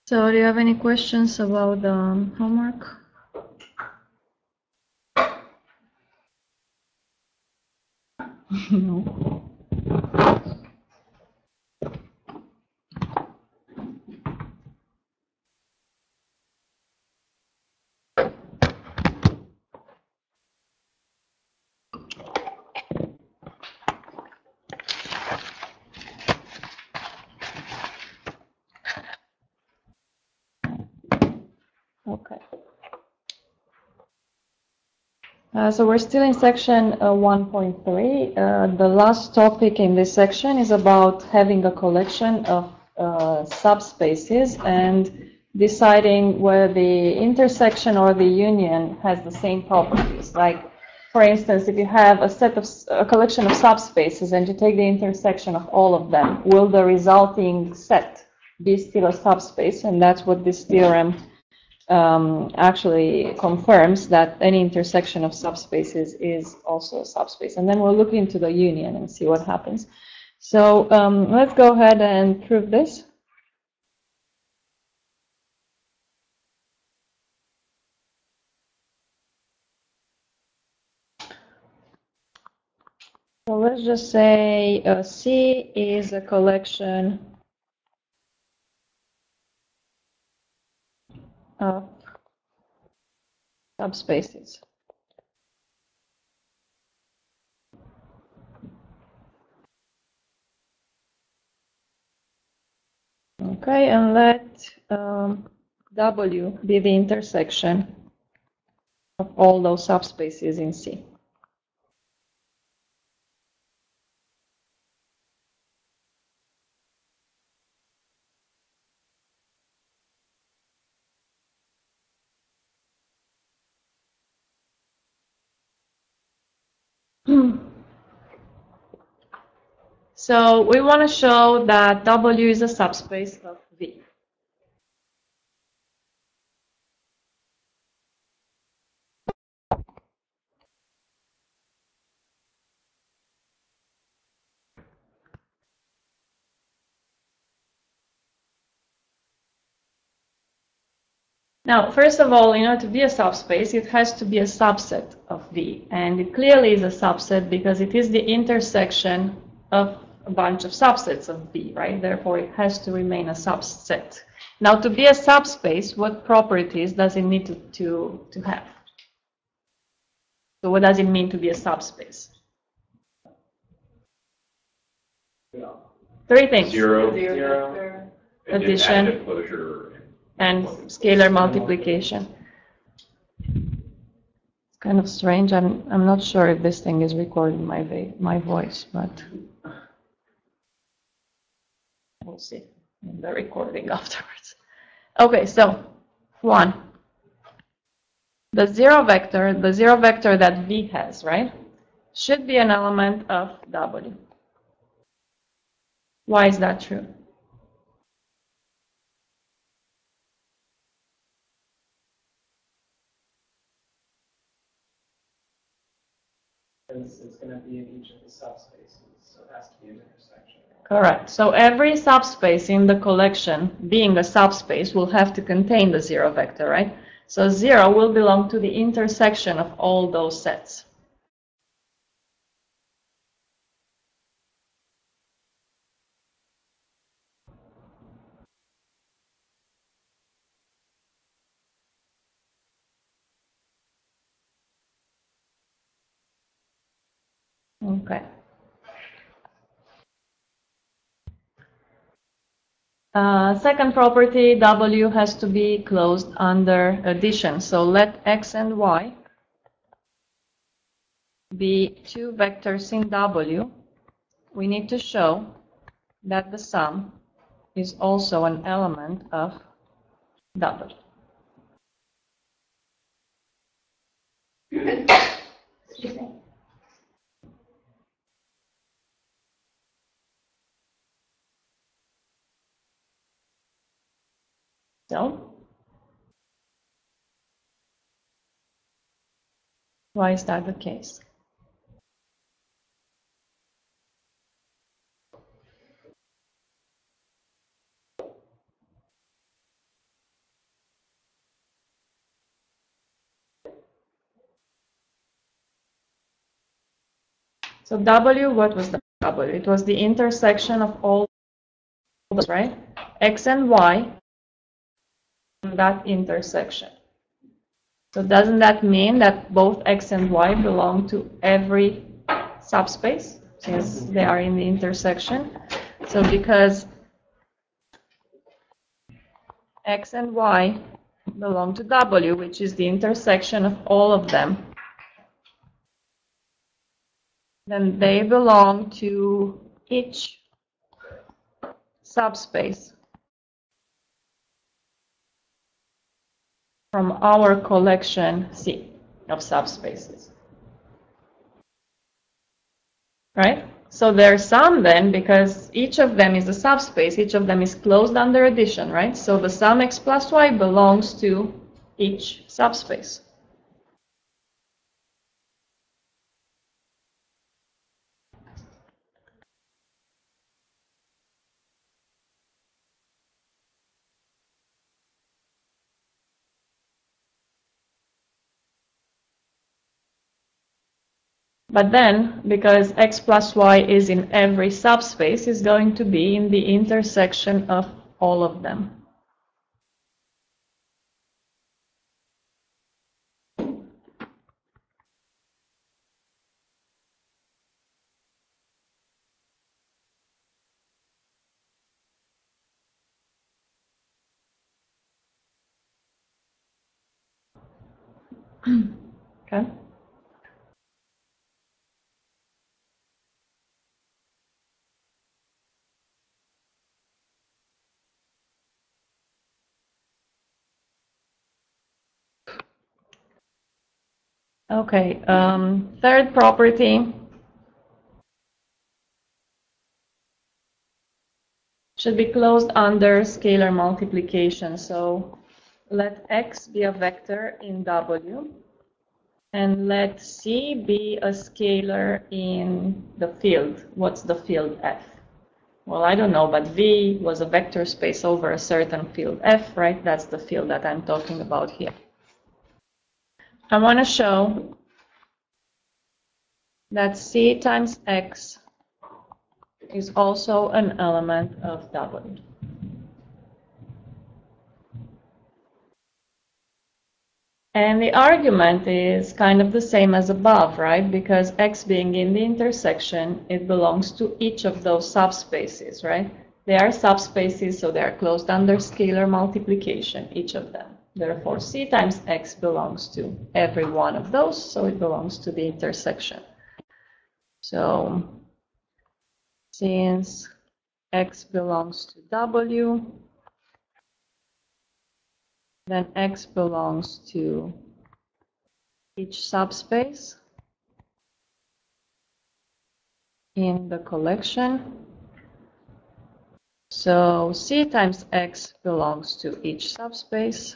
So do you have any questions about the homework? No. Okay. So we're still in section 1.3. The last topic in this section is about having a collection of subspaces and deciding whether the intersection or the union has the same properties. Like, for instance, if you have a collection of subspaces and you take the intersection of all of them, will the resulting set be still a subspace? And that's what this theorem actually confirms, that any intersection of subspaces is also a subspace. And then we'll look into the union and see what happens. So let's go ahead and prove this. So let's just say C is a collection of subspaces. Okay, and let W be the intersection of all those subspaces in C. So we want to show that W is a subspace of V. Now, first of all, to be a subspace, it has to be a subset of V. And it clearly is a subset because it is the intersection of a bunch of subsets of V, right? Therefore, it has to remain a subset. Now, to be a subspace, what properties does it need to have? So what does it mean to be a subspace? Three things. Zero. Addition. And scalar multiplication. It's kind of strange. I'm not sure if this thing is recording my voice, but we'll see in the recording afterwards. Okay, so 1. The zero vector that V has, right, should be an element of W. Why is that true? Because it's going to be in each of the subspaces, so it has to be an intersection. Correct. So every subspace in the collection, being a subspace, will have to contain the zero vector, right? So 0 will belong to the intersection of all those sets. Okay. Second property, W has to be closed under addition. So let X and Y be two vectors in W. We need to show that the sum is also an element of W. So, why is that the case? So W, what was the W? It was the intersection of all those, right? X and Y in that intersection. So doesn't that mean that both X and Y belong to every subspace since they are in the intersection? So because X and Y belong to W, which is the intersection of all of them, then they belong to each subspace from our collection C of subspaces. Right? So there's sum then, because each of them is a subspace, each of them is closed under addition, right? So the sum X plus Y belongs to each subspace. But then, because X plus Y is in every subspace, it's going to be in the intersection of all of them. Okay? Okay, third property should be closed under scalar multiplication. So let X be a vector in W, and let C be a scalar in the field. What's the field F? Well, I don't know, but V was a vector space over a certain field F, right? That's the field that I'm talking about here. I want to show that C times X is also an element of W. And the argument is kind of the same as above, right? Because X being in the intersection, it belongs to each of those subspaces, right? They are subspaces, so they are closed under scalar multiplication, each of them. Therefore, C times X belongs to every one of those, so it belongs to the intersection. So, since X belongs to W, then X belongs to each subspace in the collection. So C times X belongs to each subspace.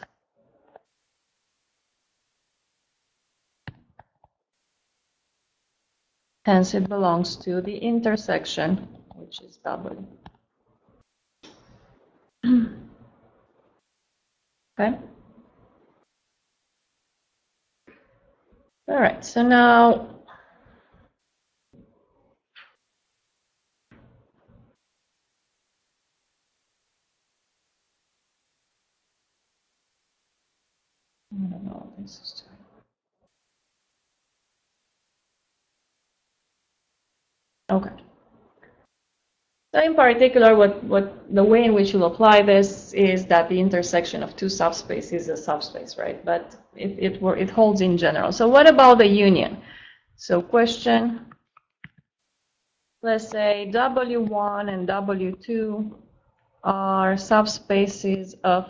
Hence it belongs to the intersection, which is W. Okay? All right, so now I don't know, this is okay. So in particular, what the way in which you'll apply this is that the intersection of two subspaces is a subspace, right? But it holds in general. So what about the union? So question, let's say W1 and W2 are subspaces of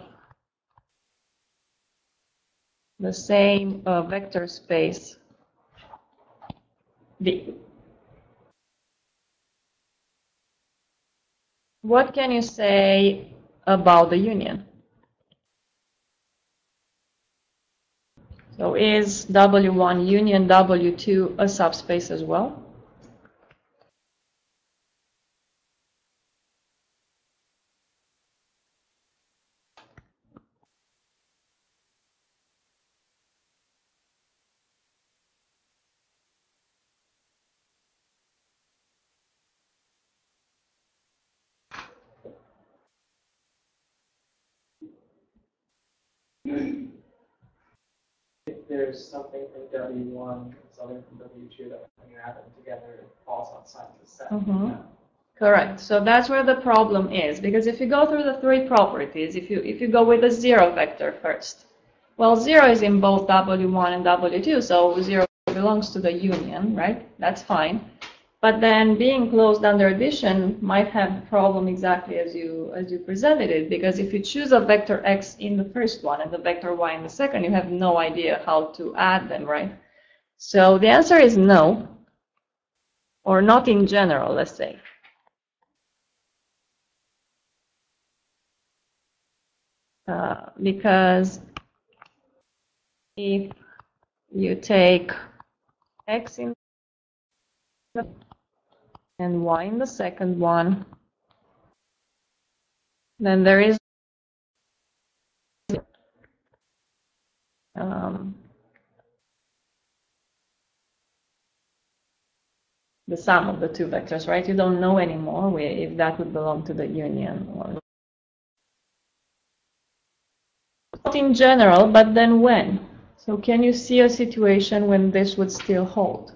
the same vector space V. What can you say about the union? So is W1 union W2 a subspace as well? If there's something from W1 and something from W2 that when you add them together, it falls outside the set. Mm-hmm. Correct. So that's where the problem is, because if you go through the three properties, if you go with the zero vector first, well, zero is in both W1 and W2, so zero belongs to the union, right? That's fine. But then being closed under addition might have the problem exactly as you presented it, because if you choose a vector x in the first one and the vector y in the second, you have no idea how to add them, right? So the answer is no, or not in general, let's say. Because if you take x in the and y in the second one, then there is the sum of the two vectors, right? You don't know anymore if that would belong to the union or not in general, but then when? So can you see a situation when this would still hold?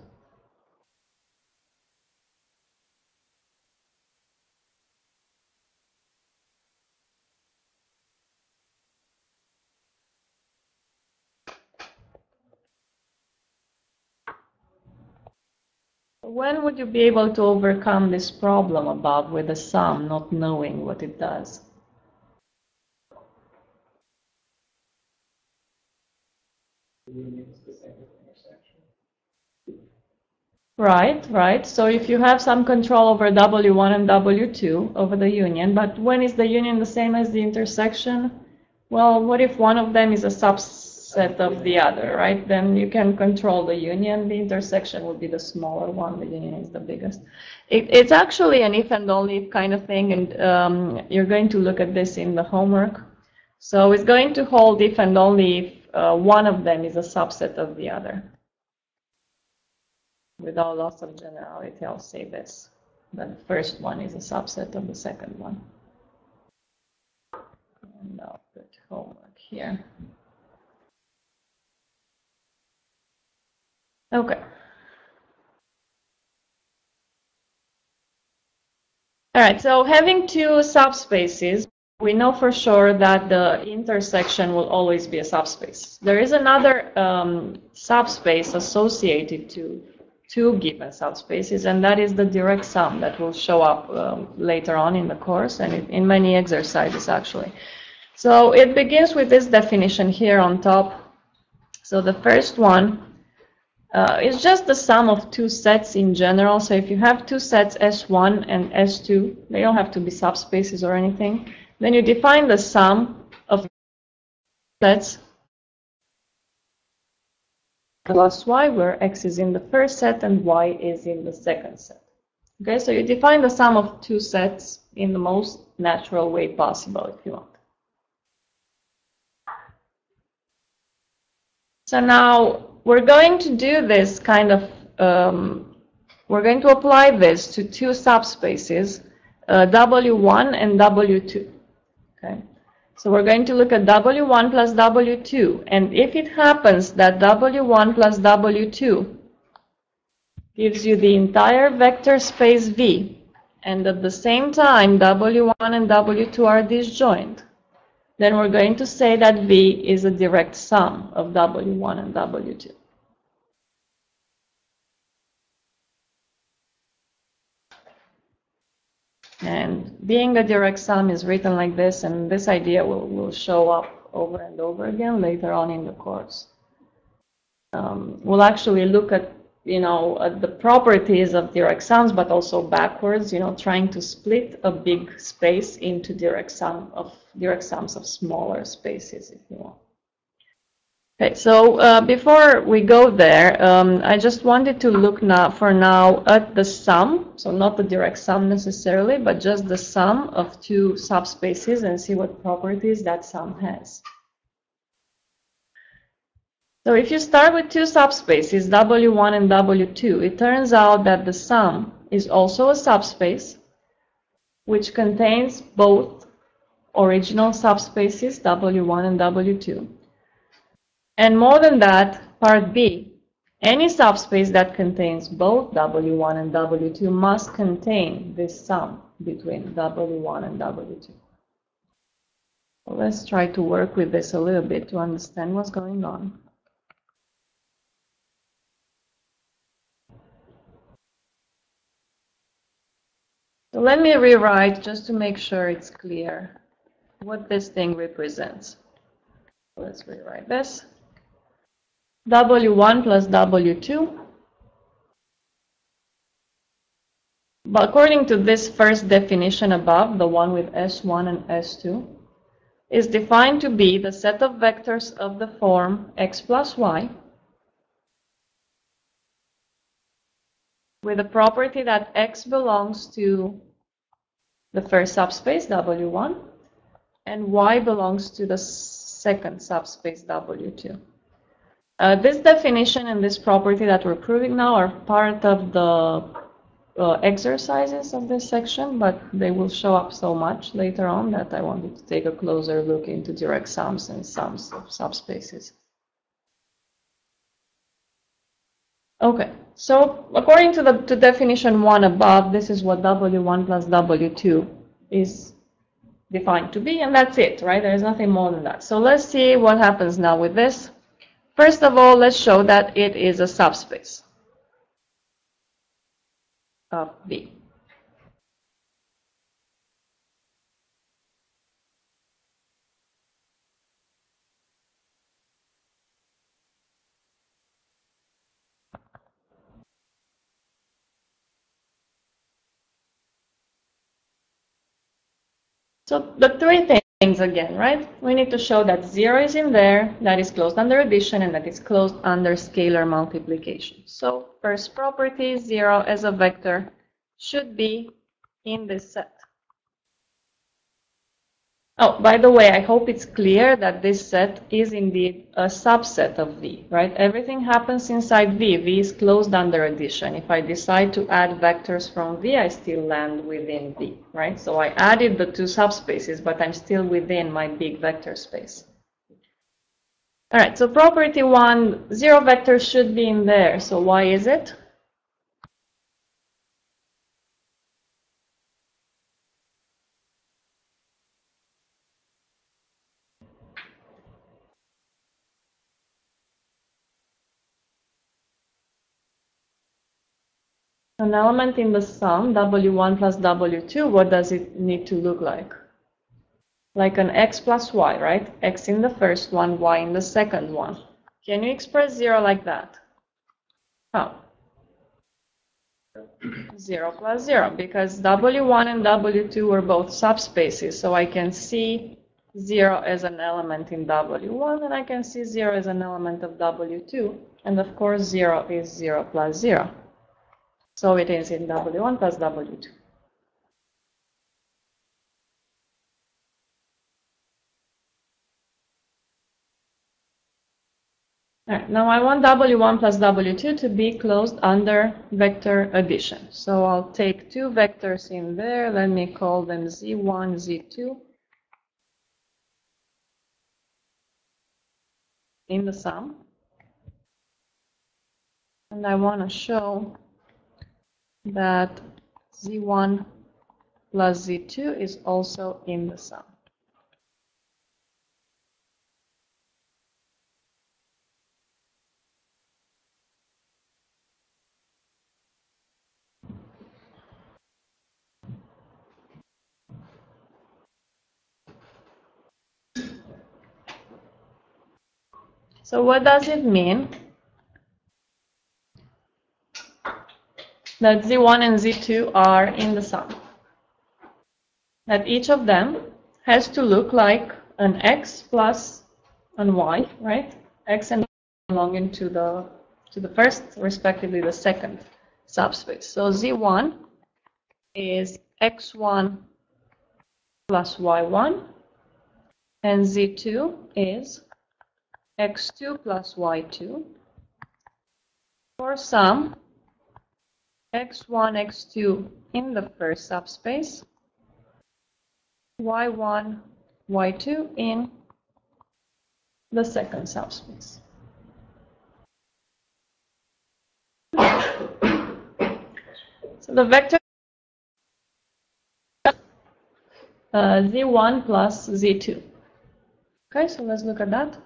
When would you be able to overcome this problem above with the sum not knowing what it does? The union is the same as the intersection. Right, right. So if you have some control over W1 and W2 over the union, but when is the union the same as the intersection? Well, what if one of them is a subset of the other, right? Then you can control the union. The intersection would be the smaller one. The union is the biggest. It's actually an if and only if kind of thing, and you're going to look at this in the homework. So it's going to hold if and only if one of them is a subset of the other. Without loss of generality, I'll say this. The first one is a subset of the second one. And I'll put homework here. Okay. All right, so having two subspaces, we know for sure that the intersection will always be a subspace. There is another subspace associated to two given subspaces, and that is the direct sum that will show up later on in the course and in many exercises actually. So it begins with this definition here on top. So the first one is just the sum of two sets in general. So if you have two sets S1 and S2, they don't have to be subspaces or anything. Then you define the sum of sets plus y, where x is in the first set and y is in the second set. Okay, so you define the sum of two sets in the most natural way possible, if you want. So now we're going to do this kind of, we're going to apply this to two subspaces, W1 and W2. Okay. So we're going to look at W1 plus W2, and if it happens that W1 plus W2 gives you the entire vector space V, and at the same time W1 and W2 are disjoint, then we're going to say that V is a direct sum of W1 and W2. And being a direct sum is written like this, and this idea will show up over and over again later on in the course. We'll actually look at, at the properties of direct sums, but also backwards, trying to split a big space into direct sums of smaller spaces, if you want. Okay, so before we go there, I just wanted to look now at the sum, so not the direct sum necessarily, but just the sum of two subspaces and see what properties that sum has. So if you start with two subspaces, W1 and W2, it turns out that the sum is also a subspace which contains both original subspaces, W1 and W2. And more than that, part B, any subspace that contains both W1 and W2 must contain this sum between W1 and W2. So let's try to work with this a little bit to understand what's going on. So let me rewrite just to make sure it's clear what this thing represents. Let's rewrite this. W1 plus W2. But according to this first definition above, the one with S1 and S2, is defined to be the set of vectors of the form x plus y with the property that x belongs to the first subspace, W1, and y belongs to the second subspace, W2. This definition and this property that we're proving now are part of the exercises of this section, but they will show up so much later on that I wanted to take a closer look into direct sums and sums of subspaces. Okay, so according to the definition 1 above, this is what W1 plus W2 is defined to be, and that's it, right? There's nothing more than that. So let's see what happens now with this. First of all, let's show that it is a subspace of V. So the three things again, right? We need to show that 0 is in there, that is closed under addition, and that is closed under scalar multiplication. So first property, 0 as a vector should be in this set. Oh, by the way, I hope it's clear that this set is indeed a subset of V, right? Everything happens inside V. V is closed under addition. If I decide to add vectors from V, I still land within V, right? So I added the two subspaces, but I'm still within my big vector space. All right, so property 1, 0 vectors should be in there. So why is it? An element in the sum, W1 plus W2, what does it need to look like? Like an x plus y, right? X in the first one, y in the second one. Can you express 0 like that? How? 0 plus 0, because W1 and W2 are both subspaces, so I can see 0 as an element in W1, and I can see 0 as an element of W2, and of course 0 is 0 plus 0. So it is in W1 plus W2. All right, now I want W1 plus W2 to be closed under vector addition. So I'll take two vectors in there. Let me call them Z1, Z2 in the sum. And I want to show that Z1 plus Z2 is also in the sum. So what does it mean that Z1 and Z2 are in the sum? That each of them has to look like an X plus an Y, right? x and belonging to the first, respectively the second subspace. So Z1 is x1 plus y1, and Z2 is x2 plus y2 for some x1, x2 in the first subspace, y1, y2 in the second subspace. So the vector Z1 plus Z2. Okay, so let's look at that.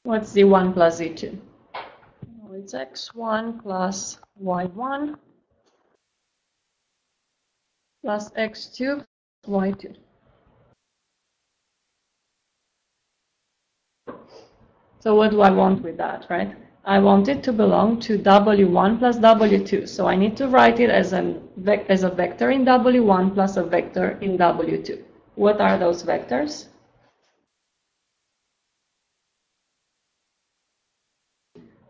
What's Z1 plus Z2? Well, it's x1 plus y1 plus x2 plus y2. So what do I want with that, right? I want it to belong to W1 plus W2. So I need to write it as a vector in W1 plus a vector in W2. What are those vectors?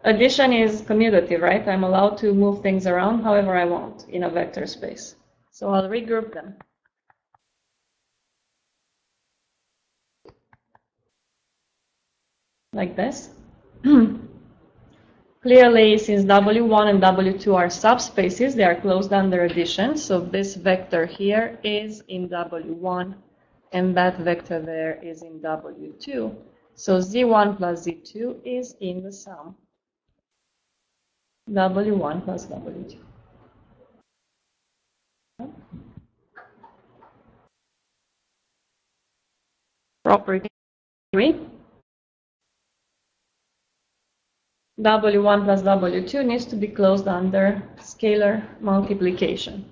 Addition is commutative, right? I'm allowed to move things around however I want in a vector space. So I'll regroup them. Like this. Clearly, since W1 and W2 are subspaces, they are closed under addition. So this vector here is in W1, and that vector there is in W2. So Z1 plus Z2 is in the sum W1 plus W2. Property 3. W1 plus W2 needs to be closed under scalar multiplication.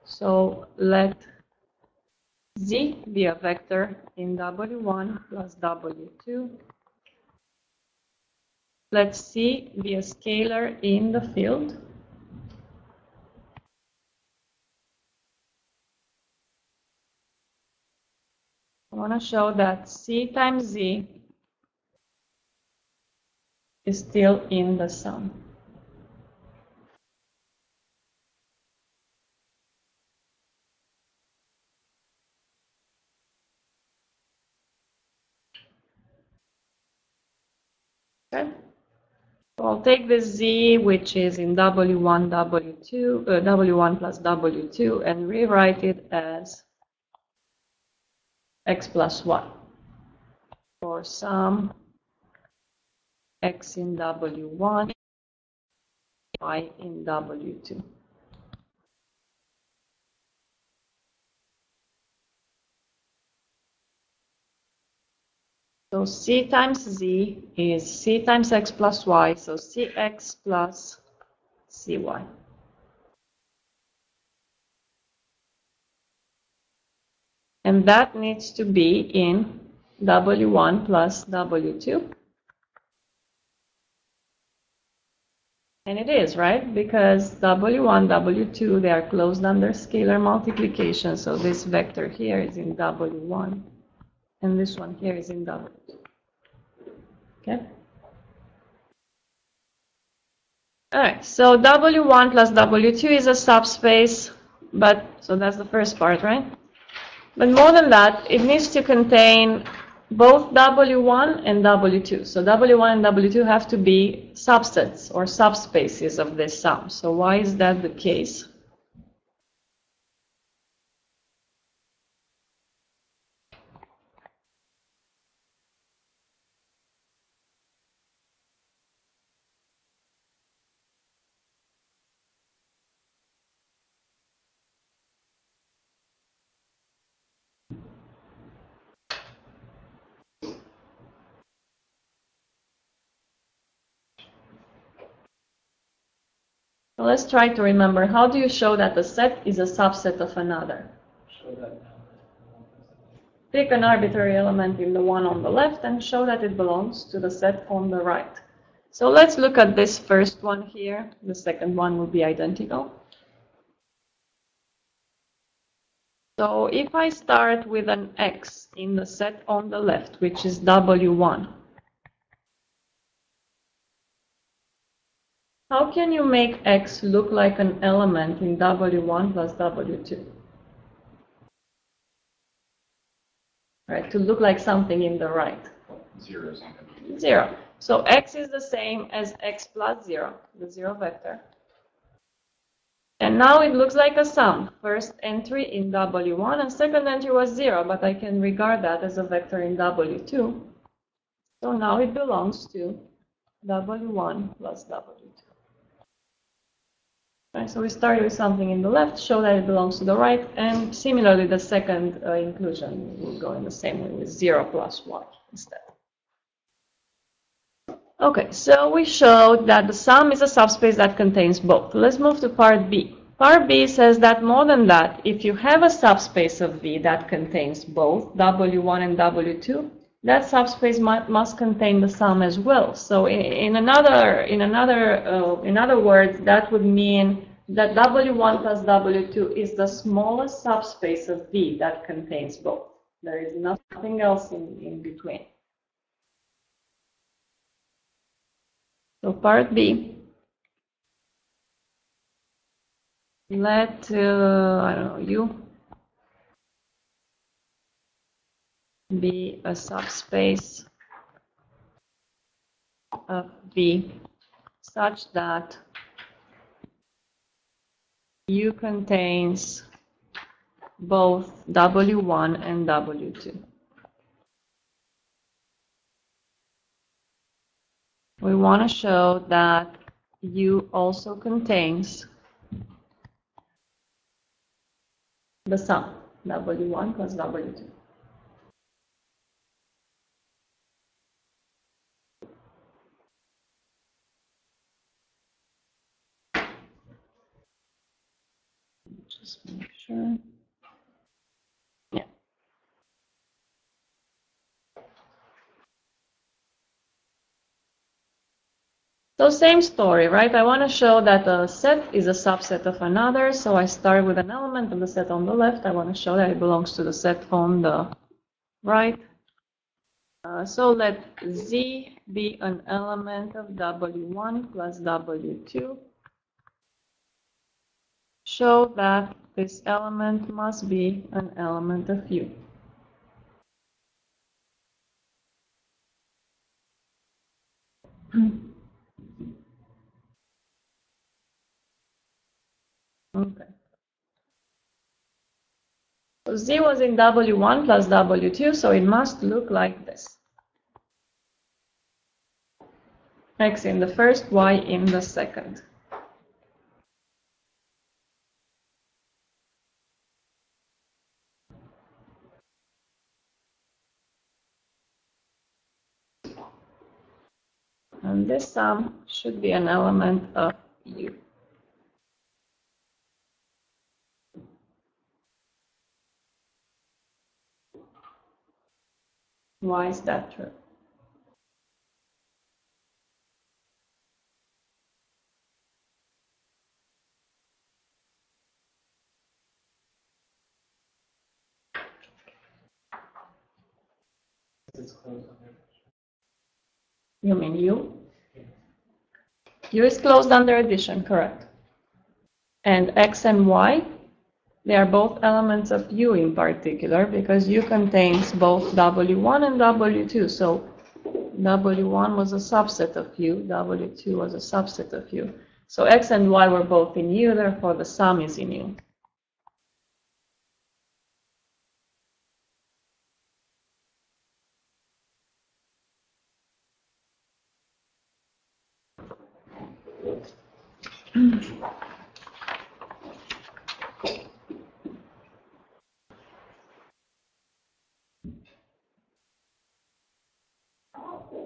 So let Z be a vector in W1 plus W2. Let C be a scalar in the field. I want to show that C times Z is still in the sum. Okay. So I'll take this Z, which is in W1, W2, W1 plus W2, and rewrite it as x plus 1 for some x in W1, y in W2. So C times Z is C times x plus y, so Cx plus Cy. And that needs to be in W1 plus W2. And it is, right? Because W1, W2, they are closed under scalar multiplication. So this vector here is in W1. And this one here is in W2. Okay? All right, so W1 plus W2 is a subspace, but, so that's the first part, right? But more than that, it needs to contain both W1 and W2. So W1 and W2 have to be subsets or subspaces of this sum. So why is that the case? So let's try to remember, how do you show that a set is a subset of another? Show that now. Pick an arbitrary element in the one on the left and show that it belongs to the set on the right. So let's look at this first one here. The second one will be identical. So if I start with an X in the set on the left, which is W1, how can you make X look like an element in W1 plus W2? Right, to look like something in the right. 0 something. 0. So X is the same as X plus 0, the 0 vector. And now it looks like a sum. First entry in W1 and second entry was 0, but I can regard that as a vector in W2. So now it belongs to W1 plus W2. Right, so we started with something in the left, show that it belongs to the right, and similarly the second inclusion will go in the same way with 0 plus 1 instead. Okay, so we showed that the sum is a subspace that contains both. Let's move to part B. Part B says that more than that, if you have a subspace of V that contains both W1 and W2, that subspace must contain the sum as well. So in other words, that would mean that W1 plus W2 is the smallest subspace of V that contains both. There is nothing else in between. So part B, let, I don't know, U be a subspace of V such that U contains both W1 and W2. We want to show that U also contains the sum, W1 plus W2. Just make sure. Yeah. So same story, right? I want to show that a set is a subset of another, so I start with an element of the set on the left. I want to show that it belongs to the set on the right. So let Z be an element of W1 plus W2. Show that this element must be an element of U. Okay. So Z was in W1 plus W2, so it must look like this. X in the first, Y in the second. And this sum should be an element of U. Why is that true? It's closed under. You mean U? U is closed under addition, correct. And X and Y, they are both elements of U in particular because U contains both W1 and W2. So W1 was a subset of U, W2 was a subset of U. So X and Y were both in U, therefore the sum is in U.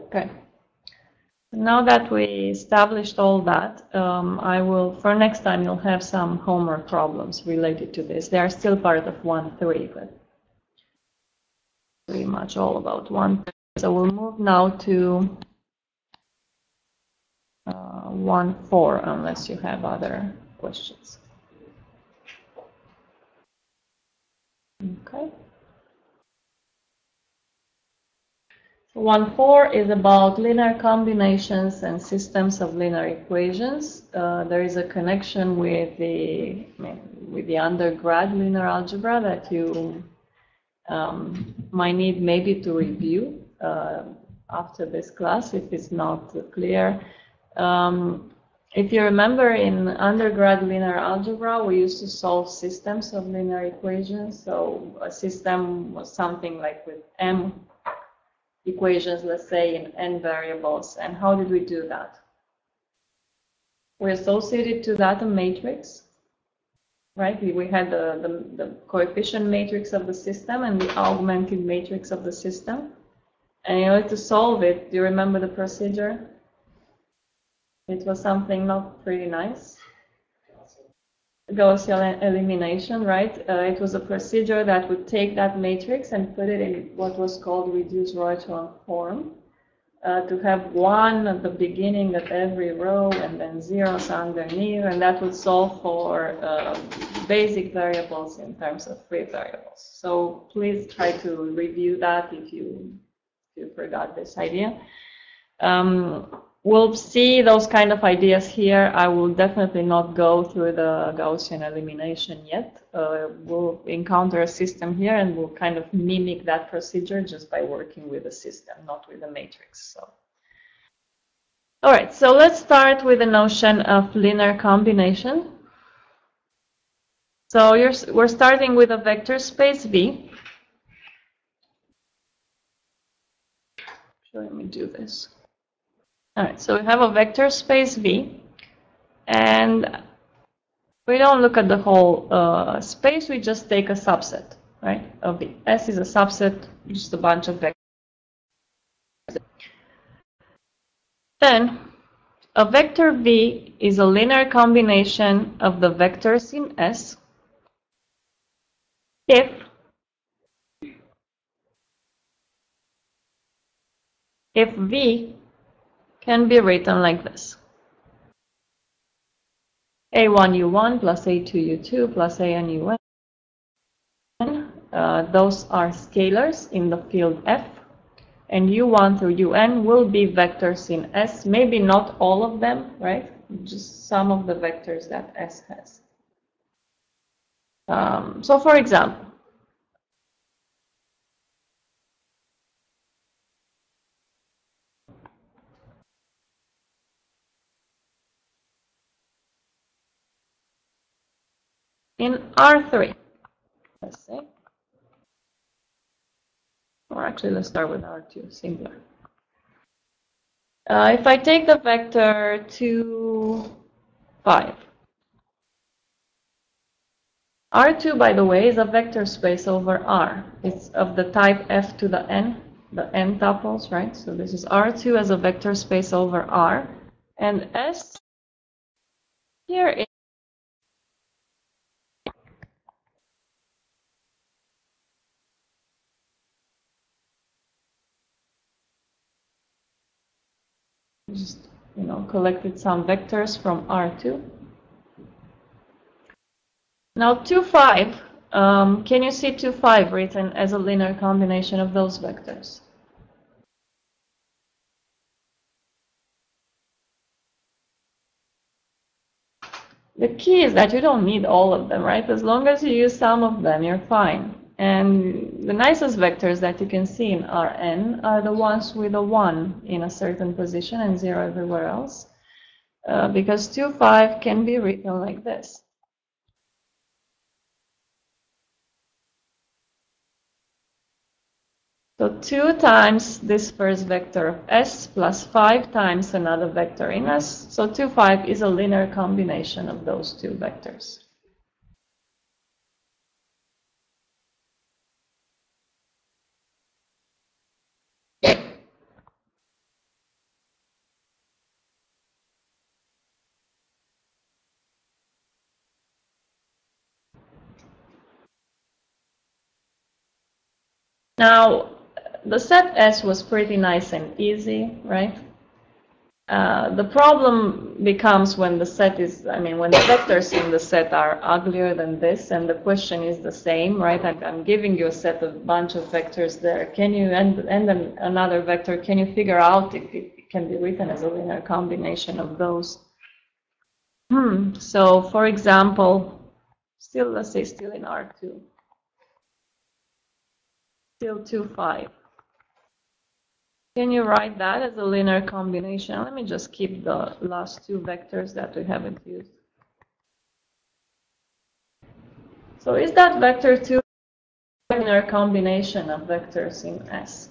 Okay. Now that we established all that, I will, for next time, you'll have some homework problems related to this. They are still part of 1.3, but pretty much all about 1.3. So we'll move now to 1.4, unless you have other questions. Okay. 1.4 is about linear combinations and systems of linear equations. There is a connection with the undergrad linear algebra that you might need maybe to review after this class if it's not clear. If you remember, in undergrad linear algebra, we used to solve systems of linear equations. So a system was something like with m equations, let's say, in n variables. And how did we do that? We associated to that a matrix, right? We had the coefficient matrix of the system and the augmented matrix of the system. And in order to solve it, do you remember the procedure? It was something not pretty nice. Gaussian elimination, right? It was a procedure that would take that matrix and put it in what was called reduced Reutersson form, to have 1 at the beginning of every row and then zeros underneath, and that would solve for basic variables in terms of free variables. So please try to review that if you forgot this idea. We'll see those kind of ideas here. I will definitely not go through the Gaussian elimination yet. We'll encounter a system here and we'll kind of mimic that procedure just by working with the system, not with the matrix. So, all right, so let's start with the notion of linear combination. So we're starting with a vector space V. So let me do this. All right, so we have a vector space V, and we don't look at the whole space, we just take a subset, right, of V. S is a subset, just a bunch of vectors. Then, a vector V is a linear combination of the vectors in S if V can be written like this. A1U1 plus A2U2 plus ANUN. Those are scalars in the field F. And U1 through UN will be vectors in S. Maybe not all of them, right? Just some of the vectors that S has. So for example, in R3, let's say, or actually let's start with R2, singular. If I take the vector 2, 5, R2, by the way, is a vector space over R. It's of the type F to the N tuples, right? So this is R2 as a vector space over R. And S here is just, collected some vectors from R2. Now 2, 5, can you see 2, 5 written as a linear combination of those vectors? The key is that you don't need all of them, right? As long as you use some of them, you're fine. And the nicest vectors that you can see in Rn are the ones with a 1 in a certain position and 0 everywhere else. Because 2, 5 can be written like this. So 2 times this first vector of S plus 5 times another vector in S. So 2, 5 is a linear combination of those two vectors. Now, the set S was pretty nice and easy, right? The problem becomes when the set is, when the vectors in the set are uglier than this, and the question is the same, right? I'm giving you a set of bunch of vectors there. Can you, and then another vector, can you figure out if it can be written as a linear combination of those? So, for example, let's say still in R2, still 2, 5. Can you write that as a linear combination? Let me just keep the last two vectors that we haven't used. So is that vector 2 a linear combination of vectors in S?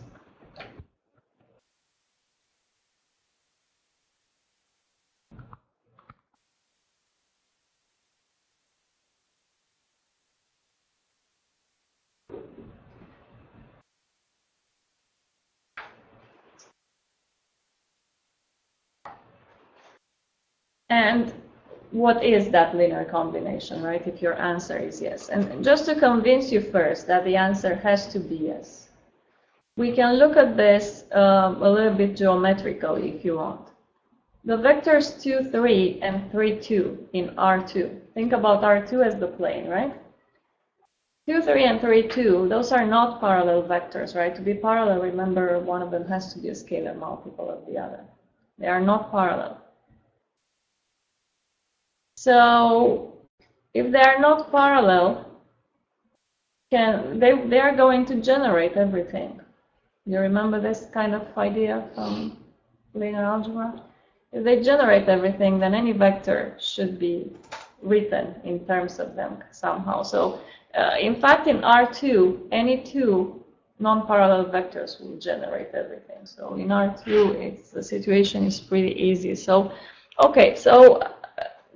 And what is that linear combination, right, if your answer is yes? And just to convince you first that the answer has to be yes, we can look at this a little bit geometrically if you want. The vectors 2, 3 and 3, 2 in R2. Think about R2 as the plane, right? 2, 3 and 3, 2, those are not parallel vectors, right? To be parallel, remember, one of them has to be a scalar multiple of the other. They are not parallel. So if they are not parallel, they are going to generate everything. You remember this kind of idea from linear algebra? If they generate everything, then any vector should be written in terms of them somehow. So in fact, in R2, any two non-parallel vectors will generate everything. So in R2, the situation is pretty easy. So, okay, so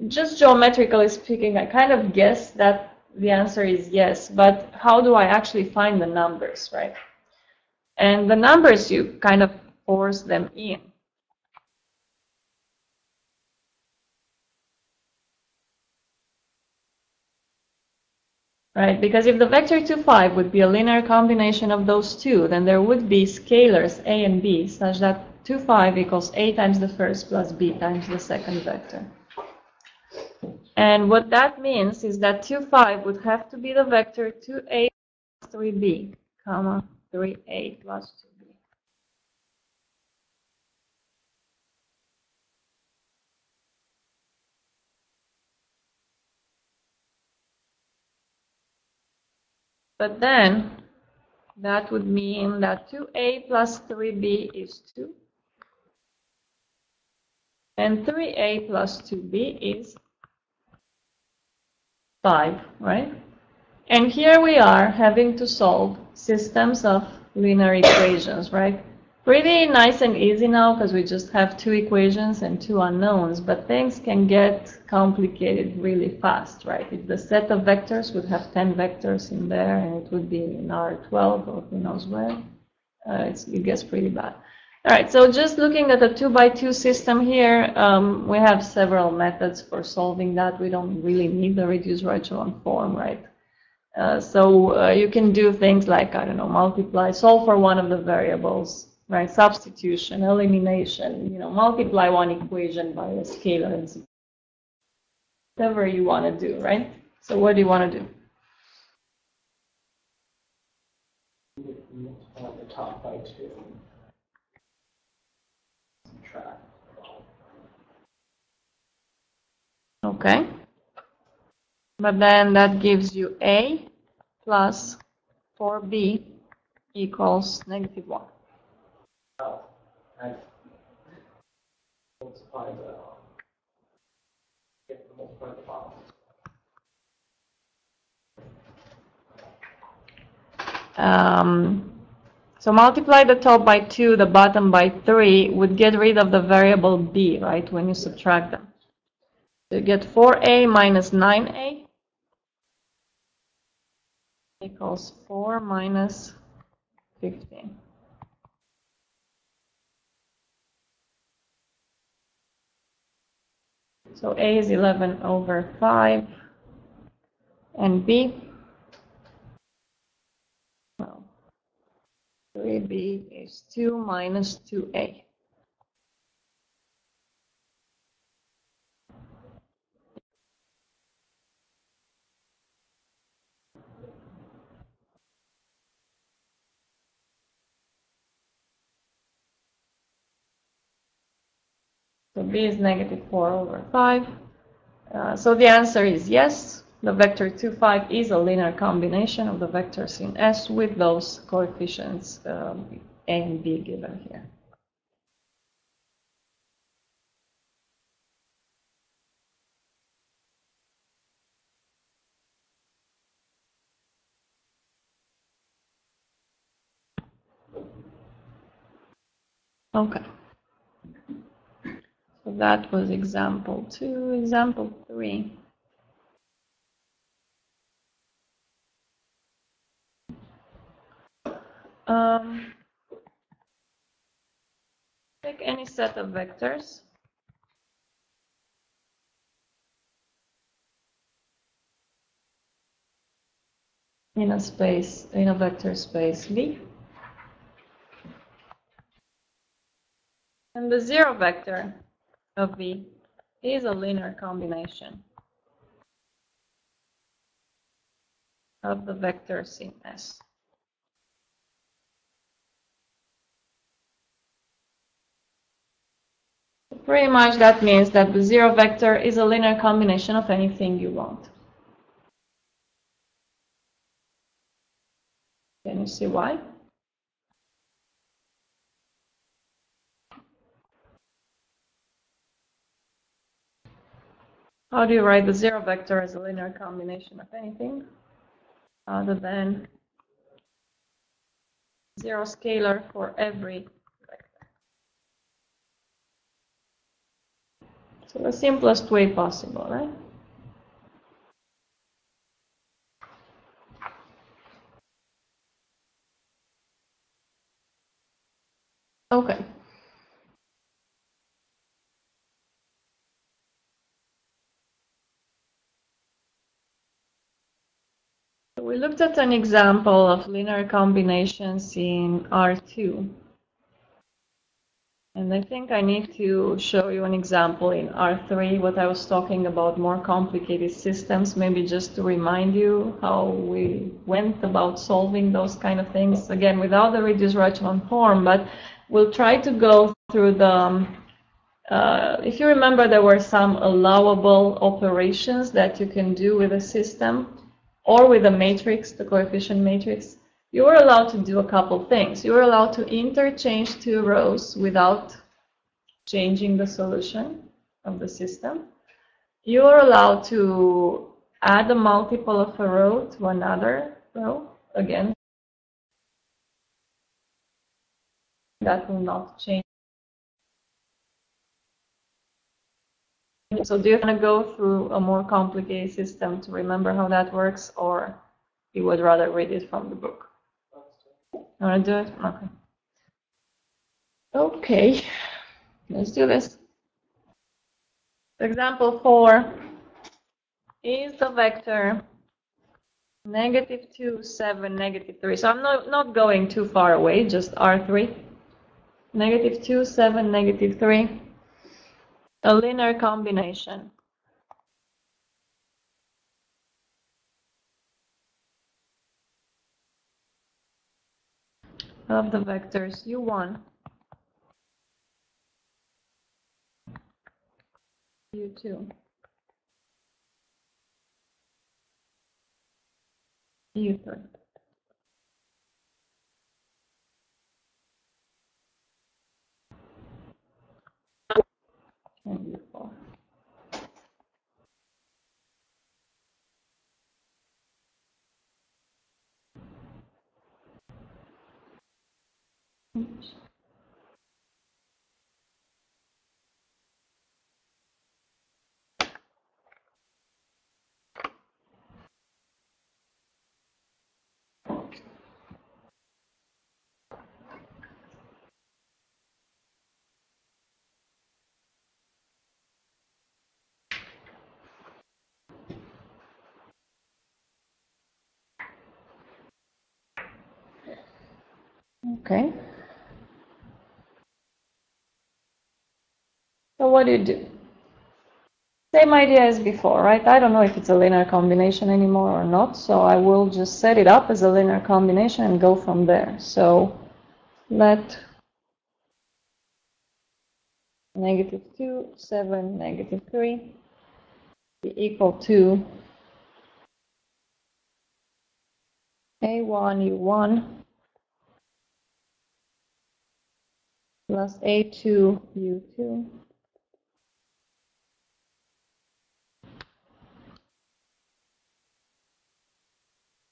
just geometrically speaking, I kind of guess that the answer is yes, but how do I actually find the numbers, right? And the numbers, you kind of force them in. Right, because if the vector 2, 5 would be a linear combination of those two, then there would be scalars a and b such that 2, 5 equals a times the first plus b times the second vector. And what that means is that 2, 5 would have to be the vector 2a plus 3b, comma, 3a plus 2b. But then that would mean that 2a plus 3b is 2. And 3a plus 2b is 5, right? And here we are having to solve systems of linear equations, right? Pretty nice and easy now because we just have two equations and two unknowns, but things can get complicated really fast, right? If the set of vectors would have 10 vectors in there and it would be in R12 or who knows where, it gets pretty bad. All right, so just looking at the 2x2 system here, we have several methods for solving that. We don't really need the reduced echelon form, right? So you can do things like, I don't know, multiply, solve for one of the variables, right? Substitution, elimination, multiply one equation by a scalar, and whatever you want to do, right? So what do you want to do? Multiply the top by 2. Subtract. Okay. But then that gives you a plus 4b equals -1. Oh, I multiply multiply the bottom. So multiply the top by 2, the bottom by 3 would get rid of the variable b, right, when you subtract them. So you get 4a minus 9a equals 4 minus 15. So a is 11 over 5, and b, well, 3b is 2 minus 2a. So B is -4/5. So the answer is yes. The vector 2, 5 is a linear combination of the vectors in S with those coefficients A and B given here. Okay. So that was example 2. Example 3. Take any set of vectors. In a space, in a vector space V. And the zero vector of V is a linear combination of the vectors in S. Pretty much that means that the zero vector is a linear combination of anything you want. Can you see why? How do you write the zero vector as a linear combination of anything other than zero scalar for every vector? So the simplest way possible, right? Okay. We looked at an example of linear combinations in R2. And I think I need to show you an example in R3, what I was talking about, more complicated systems, maybe just to remind you how we went about solving those kind of things, again, without the reduced-Rachman form, but we'll try to go through the, if you remember, there were some allowable operations that you can do with a system or with a matrix, the coefficient matrix. You were allowed to do a couple things. You were allowed to interchange two rows without changing the solution of the system. You are allowed to add a multiple of a row to another row. Again, that will not change. So do you want to go through a more complicated system to remember how that works, or you would rather read it from the book? You want to do it? Okay. Okay, let's do this. Example 4 is the vector -2, 7, -3. So I'm not going too far away, just R3. -2, 7, -3. A linear combination of the vectors U1, U2, U3. And U4. Oops. Okay. So what do? Same idea as before, right? I don't know if it's a linear combination anymore or not, so I will just set it up as a linear combination and go from there. So let -2, 7, -3 be equal to A1 U1 plus A2 U2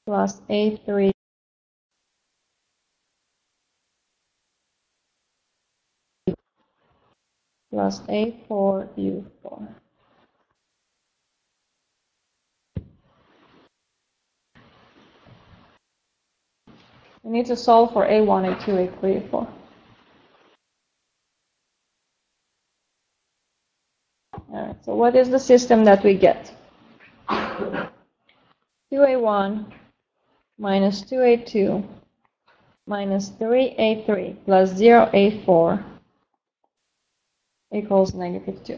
plus A3 plus A4 U4. We need to solve for A1, A2, A3, A4. All right, so what is the system that we get? 2A1 minus 2A2 minus 3A3 plus 0A4 equals -2.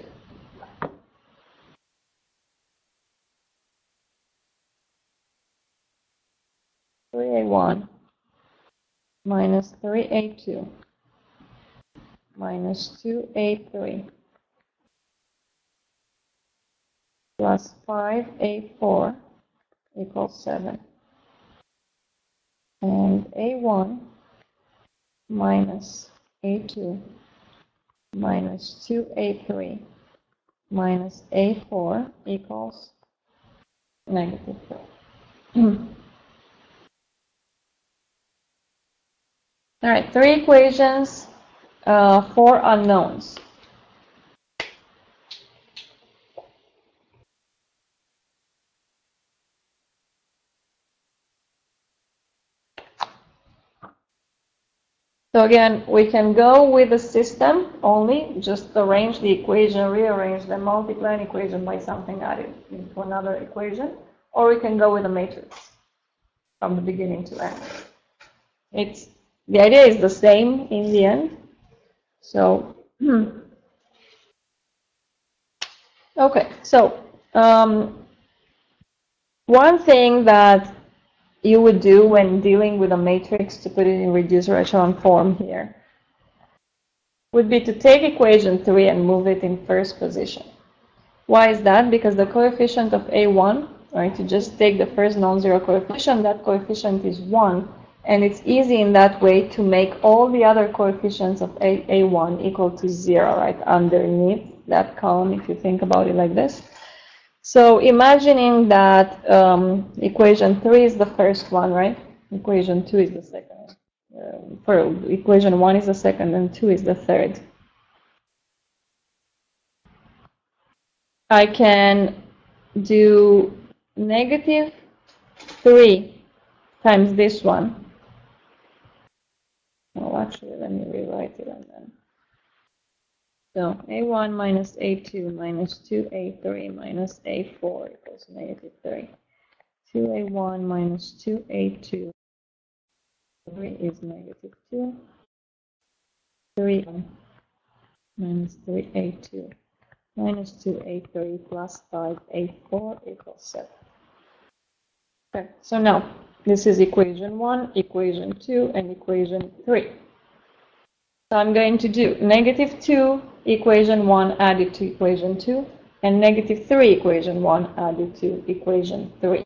A1 minus 3A2 minus 2A3 plus 5A4 equals 7. And A1 minus A2 minus 2A3 minus A4 equals -3. All right, 3 equations, 4 unknowns. So again, we can go with the system only, just arrange the equation, rearrange them, multiply an equation by something added into another equation, or we can go with a matrix from the beginning to end. The idea is the same in the end. So, okay, so one thing that you would do when dealing with a matrix, to put it in reducer echelon form here, would be to take equation 3 and move it in first position. Why is that? Because the coefficient of A1, right, you just take the first non-zero coefficient, that coefficient is 1, and it's easy in that way to make all the other coefficients of A1 equal to 0, right, underneath that column, if you think about it like this. So imagining that equation 3 is the first one, right? Equation 2 is the second. Equation 1 is the second, and 2 is the third. I can do -3 times this one. Well, actually, let me rewrite it and then. So A1 minus A2 minus 2A3 minus A4 equals -3. 2A1 minus 2A2 is -2. 3 minus 3A2 minus 2A3 plus 5A4 equals 7. Okay, so now this is equation 1, equation 2, and equation 3. So I'm going to do -2 equation 1 added to equation 2, and -3 equation 1 added to equation 3.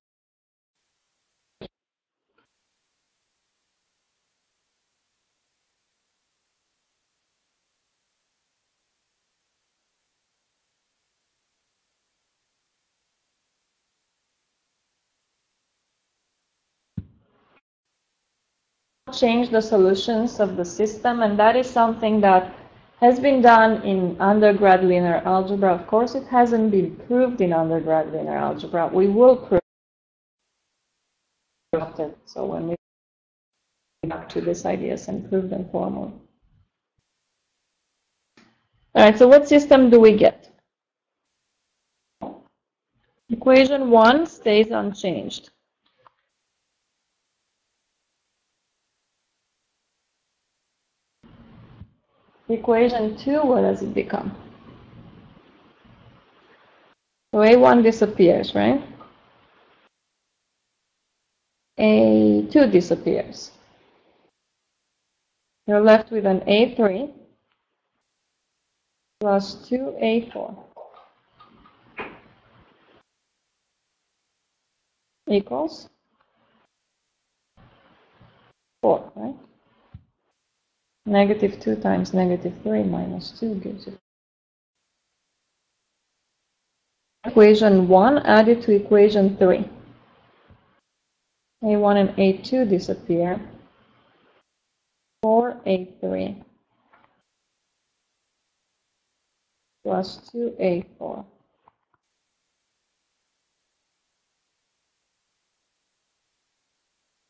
Change the solutions of the system, and that is something that has been done in undergrad linear algebra. Of course, it hasn't been proved in undergrad linear algebra. We will prove it. So when we go back to these ideas and prove them formally. All right, so what system do we get? Equation 1 stays unchanged. Equation 2, what does it become? So A1 disappears, right? A2 disappears. You're left with an A3 plus 2a4 equals 4, right? Negative 2 times negative 3 minus 2 gives you. Equation 1 added to equation 3. A1 and A2 disappear. 4A3 plus 2A4.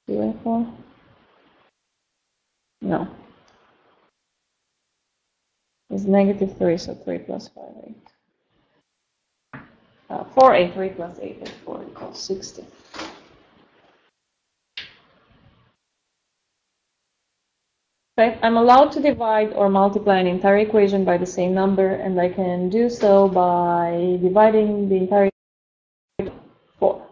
A4? No. It's negative 3, so 3 plus 5, 8. 4A3 plus 8A4 equals 60. Okay, I'm allowed to divide or multiply an entire equation by the same number, and I can do so by dividing the entire equation by 4.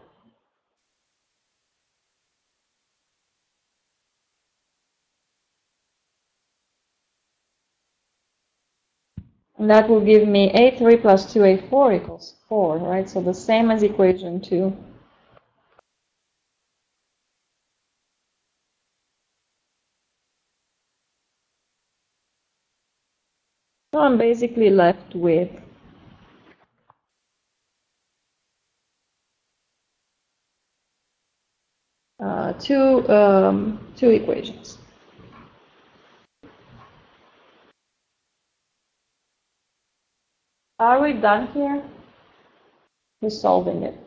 And that will give me A3 plus 2A4 equals 4, right? So the same as equation 2. So I'm basically left with two equations. Are we done here with solving it?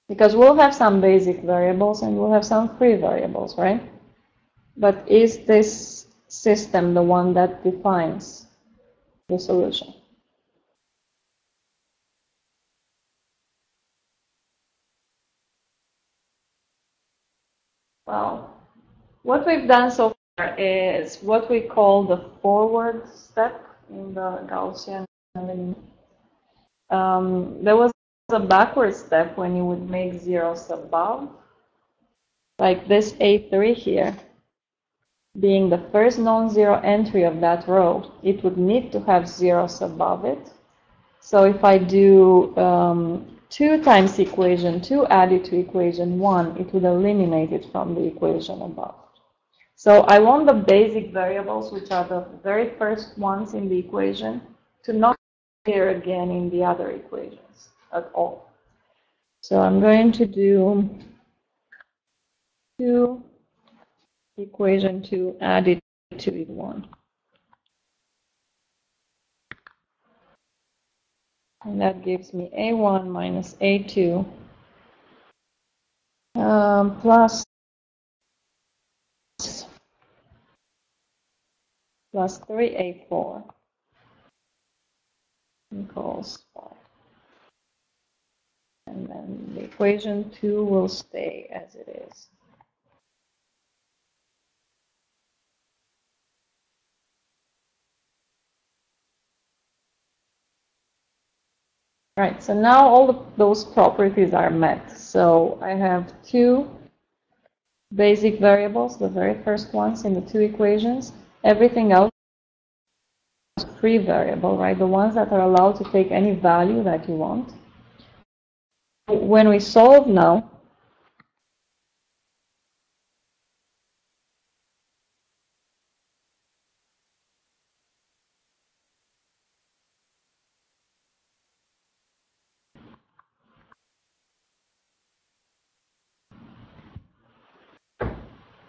Because we'll have some basic variables and we'll have some free variables, right? But is this system the one that defines the solution? Well, what we've done so far is what we call the forward step in the Gaussian. There was a backward step when you would make zeros above, like this A3 here, being the first non-zero entry of that row, it would need to have zeros above it. So if I do 2 times equation 2 added to equation 1, it would eliminate it from the equation above. So I want the basic variables, which are the very first ones in the equation, to not appear again in the other equations at all. So I'm going to do 2 equation 2 added to it 1. And that gives me A1 minus A2 plus 3A4 equals 5. And then the equation 2 will stay as it is. Right, so now all of those properties are met. So I have 2 basic variables, the very first ones in the 2 equations. Everything else is free variable, right? The ones that are allowed to take any value that you want. When we solve now,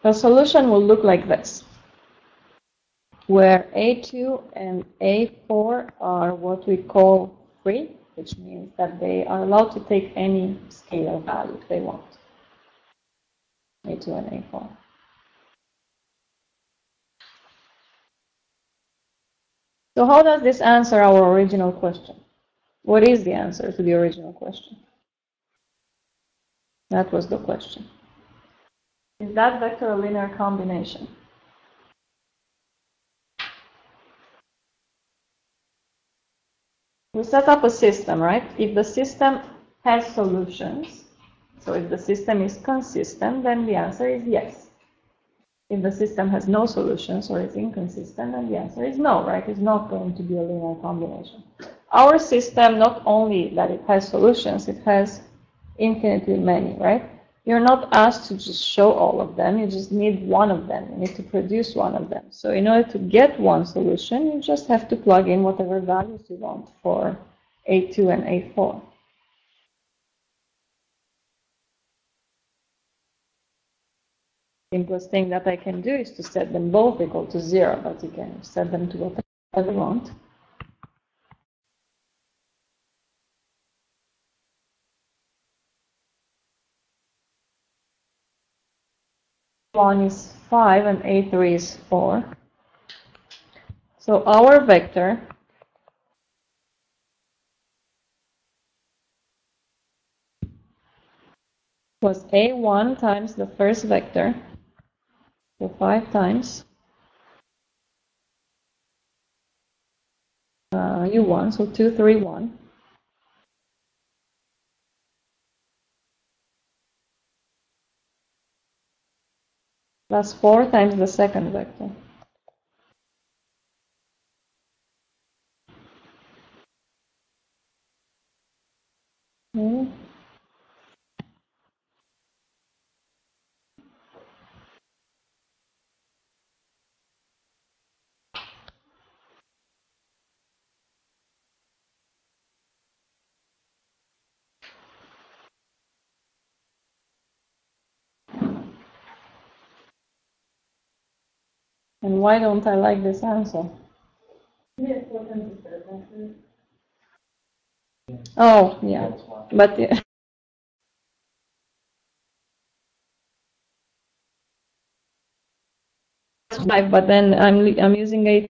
the solution will look like this, where A2 and A4 are what we call free, which means that they are allowed to take any scalar value they want. A2 and A4. So how does this answer our original question? What is the answer to the original question? That was the question. Is that vector a linear combination? We set up a system, right? If the system has solutions, so if the system is consistent, then the answer is yes. If the system has no solutions or is inconsistent, then the answer is no, right? It's not going to be a linear combination. Our system, not only that it has solutions, it has infinitely many, right? You're not asked to just show all of them, you just need one of them. You need to produce one of them. So in order to get one solution, you just have to plug in whatever values you want for A2 and A4. Simplest thing that I can do is to set them both equal to 0, but you can set them to whatever you want. A1 is 5 and A3 is 4. So our vector was A1 times the first vector, so 5 times U1, so 2, 3, 1. Plus 4 times the second vector. Okay. And why don't I like this answer? Yeah, 4 times the third vector. Oh, yeah. But yeah. Five, but then I'm using 8.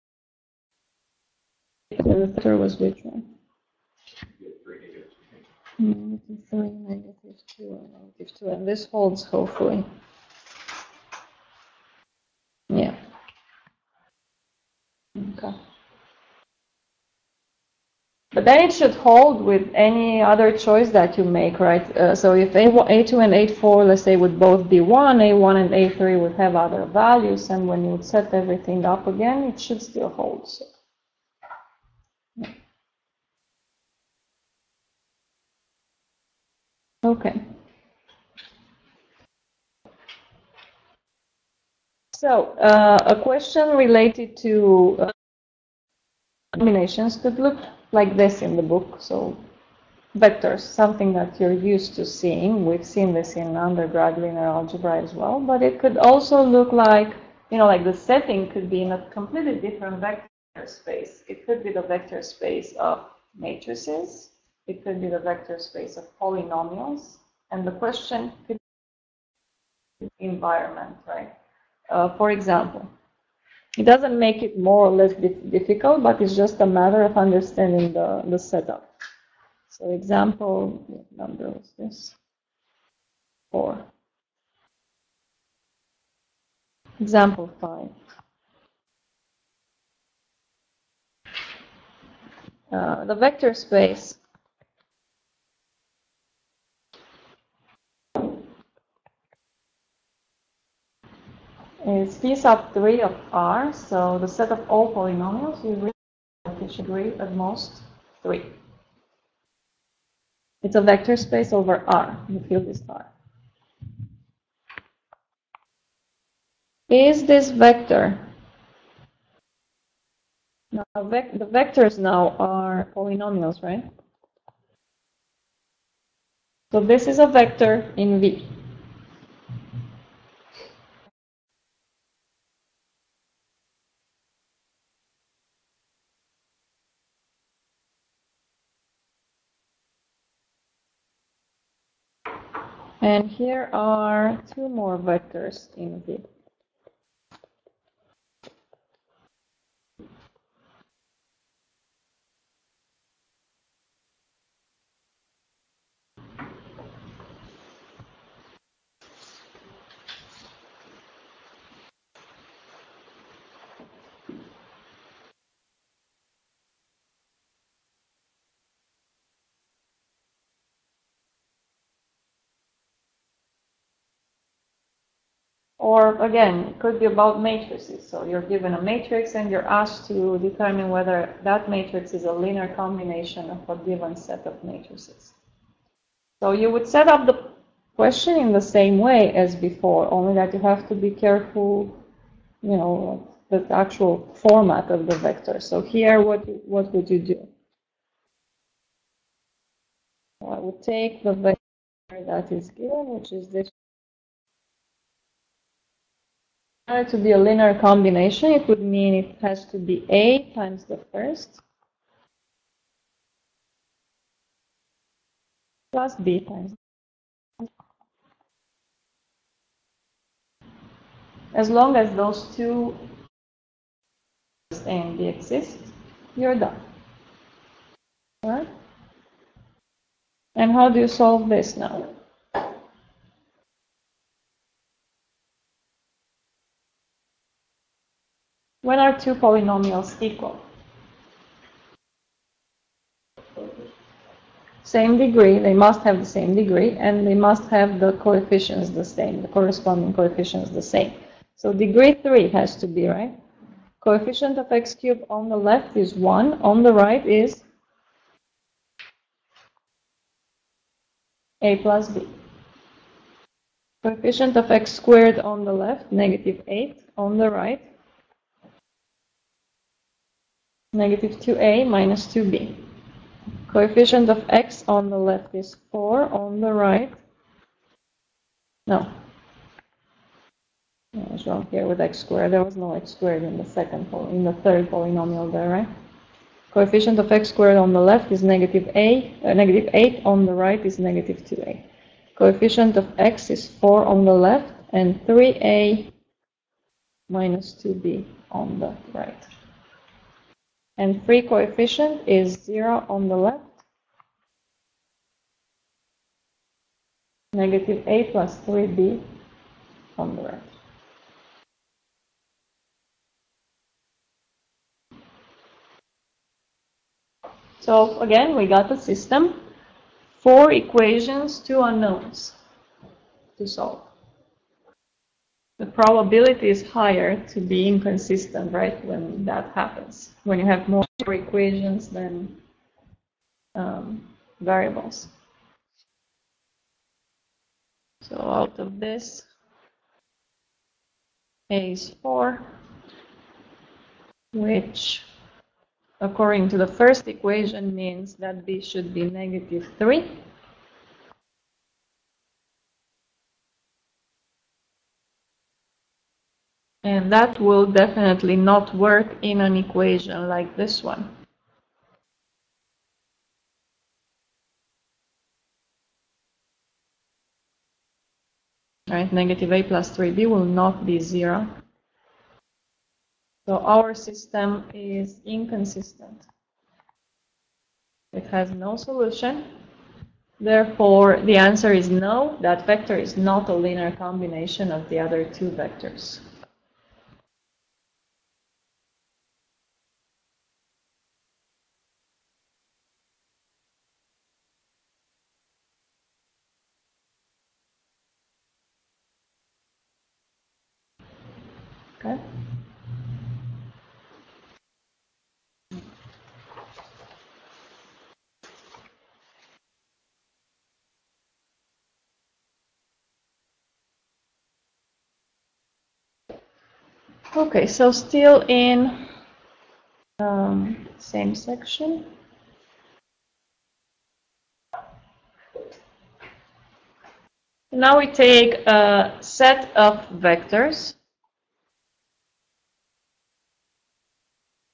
And the third was which one? -3, -2, and -2, and this holds hopefully. Yeah. Okay. But then it should hold with any other choice that you make, right? So if A2 and A4, let's say, would both be 1, A1 and A3 would have other values, and when you would set everything up again, it should still hold. So. Yeah. Okay. So a question related to combinations could look like this in the book. So vectors, something that you're used to seeing. We've seen this in undergrad linear algebra as well, but it could also look like, like the setting could be in a completely different vector space. It could be the vector space of matrices. It could be the vector space of polynomials. And the question could be environment, right? For example, it doesn't make it more or less difficult, but it's just a matter of understanding the setup. So example, what number was this? 4. Example 5. The vector space is P sub 3 of R, so the set of all polynomials, we should read at most 3. It's a vector space over R, the field is R. Is this vector, now the vectors now are polynomials, right? So this is a vector in V. And here are 2 more vectors in V. Or again, it could be about matrices. So you're given a matrix and you're asked to determine whether that matrix is a linear combination of a given set of matrices. So you would set up the question in the same way as before, only that you have to be careful, you know, the actual format of the vector. So here, what would you do? So I would take the vector that is given, which is this. To be a linear combination, it would mean it has to be A times the first plus B times. As long as those two A and B exist, you're done. All right? And how do you solve this now? When are two polynomials equal? Same degree, they must have the same degree, and they must have the coefficients the same, the corresponding coefficients the same. So degree 3 has to be, right? Coefficient of x cubed on the left is 1, on the right is a plus b. Coefficient of x squared on the left, negative 8, on the right, negative 2a minus 2b. Coefficient of x on the left is 4, on the right, no. I was wrong here with x squared. There was no x squared in the third polynomial there, right? Coefficient of x squared on the left is negative 8, on the right is negative 2a. Coefficient of x is 4 on the left and 3a minus 2b on the right. And free coefficient is 0 on the left, negative a plus 3b on the right. So again, we got the system, 4 equations, 2 unknowns to solve. The probability is higher to be inconsistent, right, when that happens, when you have more equations than variables. So out of this, A is 4, which according to the first equation means that B should be negative 3. And that will definitely not work in an equation like this one. Right, negative a plus 3b will not be 0. So our system is inconsistent. It has no solution. Therefore, the answer is no. That vector is not a linear combination of the other two vectors. Okay. Okay, so still in same section. Now we take a set of vectors.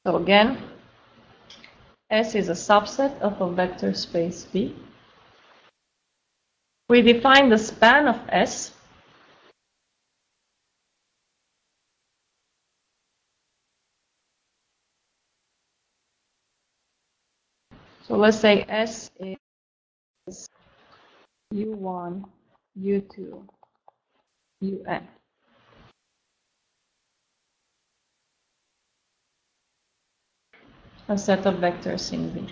So again, S is a subset of a vector space V. We define the span of S. So let's say S is U1, U2, UN. A set of vectors in V.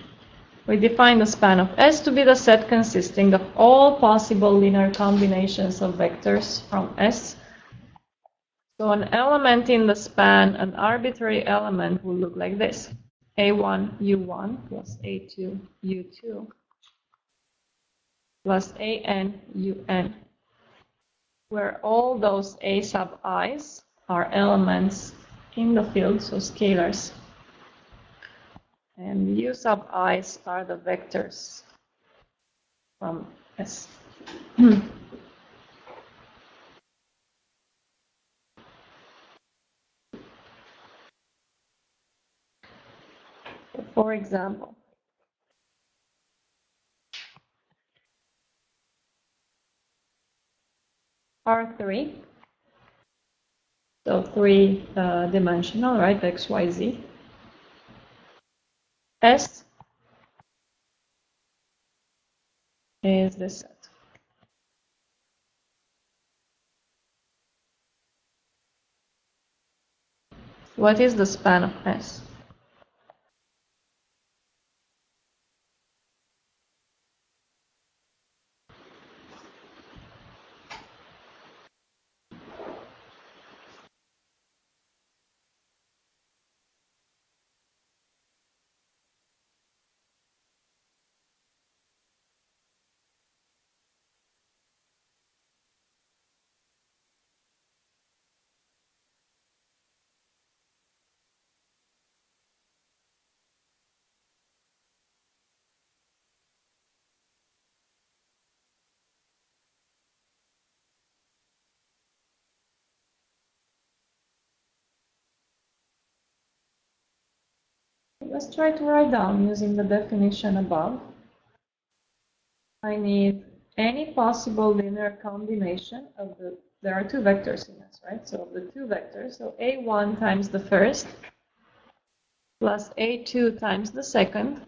We define the span of S to be the set consisting of all possible linear combinations of vectors from S So an element in the span, an arbitrary element, will look like this. A1 U1 plus A2 U2 plus AN UN, where all those A sub i's are elements in the field, so scalars. And U sub i's are the vectors from S. For example, R3, so three-dimensional, right, X, Y, Z. S is this set. What is the span of S? Let's try to write down using the definition above. I need any possible linear combination of the, there are two vectors in this, right? So the two vectors, so A1 times the first plus A2 times the second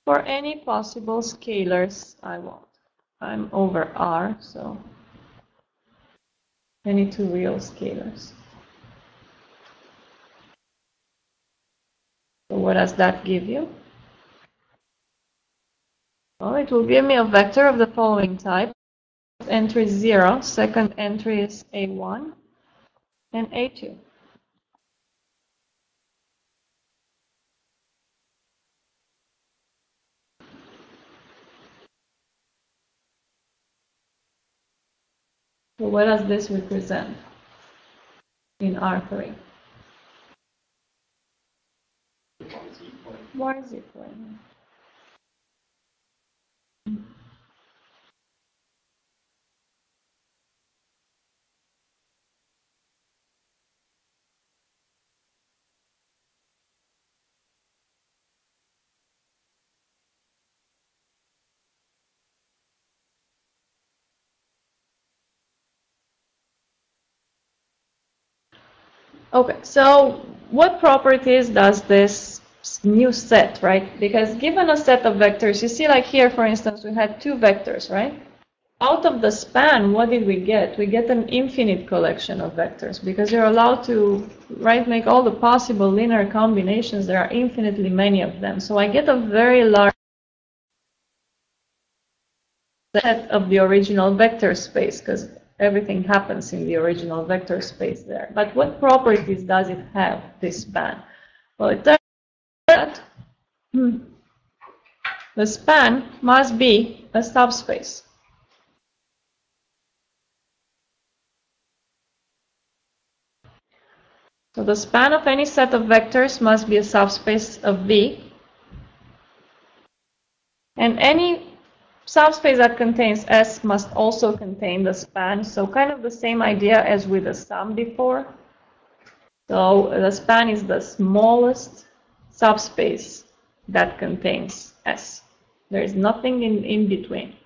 for any possible scalars I want. I'm over R, so any two real scalars. So what does that give you? Well, it will give me a vector of the following type. Entry is 0, second entry is A1 and A2. So what does this represent in R3? Y-Z plane. Okay, so what properties does this new set, right? Because given a set of vectors, you see like here, for instance, we had two vectors, right? Out of the span, what did we get? We get an infinite collection of vectors because you're allowed to, right, make all the possible linear combinations. There are infinitely many of them. So I get a very large set of the original vector space because everything happens in the original vector space there. But what properties does it have, this span? Well, it turns out that the span must be a subspace. So the span of any set of vectors must be a subspace of V. And any subspace that contains S must also contain the span. So kind of the same idea as with the sum before. So the span is the smallest subspace that contains S. There is nothing in between.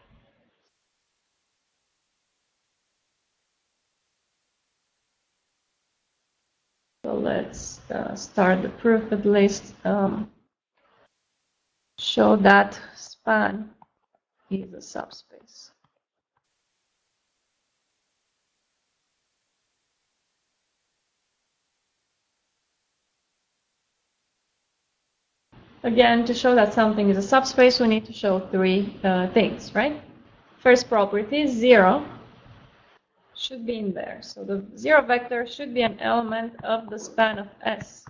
So let's start the proof at least. Show that span is a subspace. Again, to show that something is a subspace, we need to show three things, right? First property is 0 should be in there. So the 0 vector should be an element of the span of S.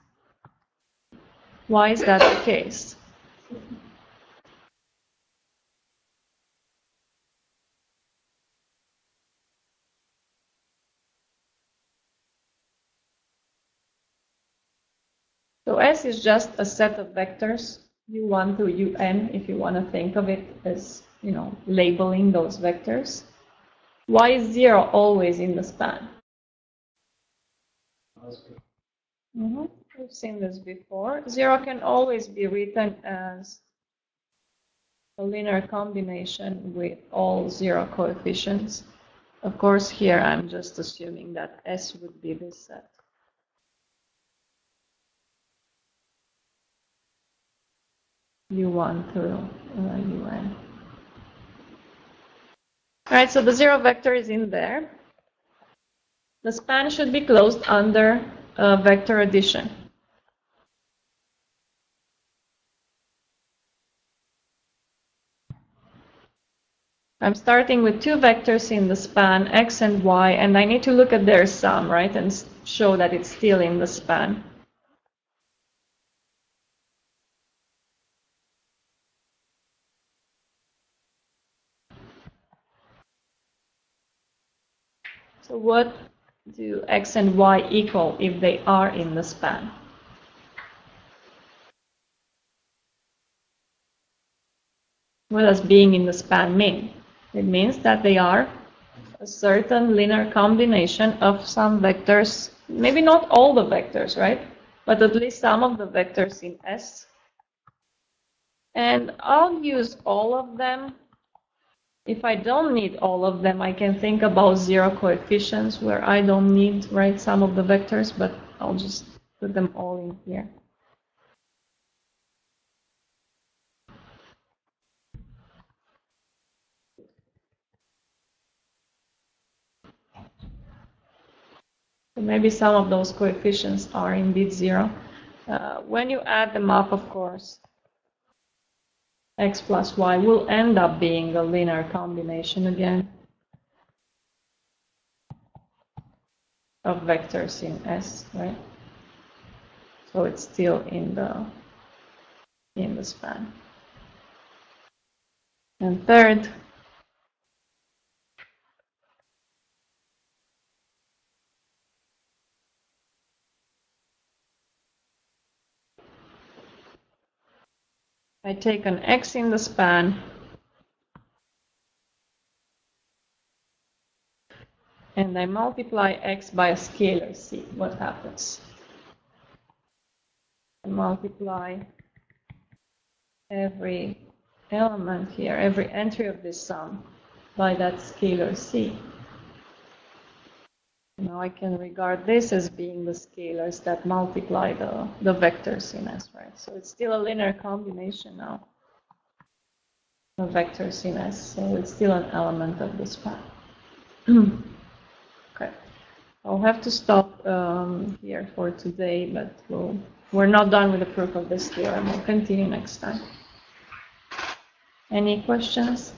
Why is that the case? So S is just a set of vectors, U1 through UN, if you want to think of it as, labeling those vectors. Why is 0 always in the span? We've seen this before. 0 can always be written as a linear combination with all 0 coefficients. Of course, here I'm just assuming that S would be this set. U1 through UN. All right, so the 0 vector is in there. The span should be closed under vector addition. I'm starting with 2 vectors in the span, x and y, and I need to look at their sum, right, and show that it's still in the span. So what do x and y equal if they are in the span? What does being in the span mean? It means that they are a certain linear combination of some vectors, maybe not all the vectors, right? But at least some of the vectors in S. And I'll use all of them. If I don't need all of them, I can think about 0 coefficients where I don't need, right, some of the vectors, but I'll just put them all in here. So maybe some of those coefficients are indeed 0. When you add them up, of course, x plus y will end up being a linear combination again of vectors in S, right? So it's still in the span. And third, I take an x in the span and I multiply x by a scalar c. What happens? I multiply every element here, every entry of this sum by that scalar c. Now I can regard this as being the scalars that multiply the vectors in S, right? So it's still a linear combination now of vectors in S, so it's still an element of the span. Okay, I'll have to stop here for today, but we're not done with the proof of this theorem. We'll continue next time. Any questions?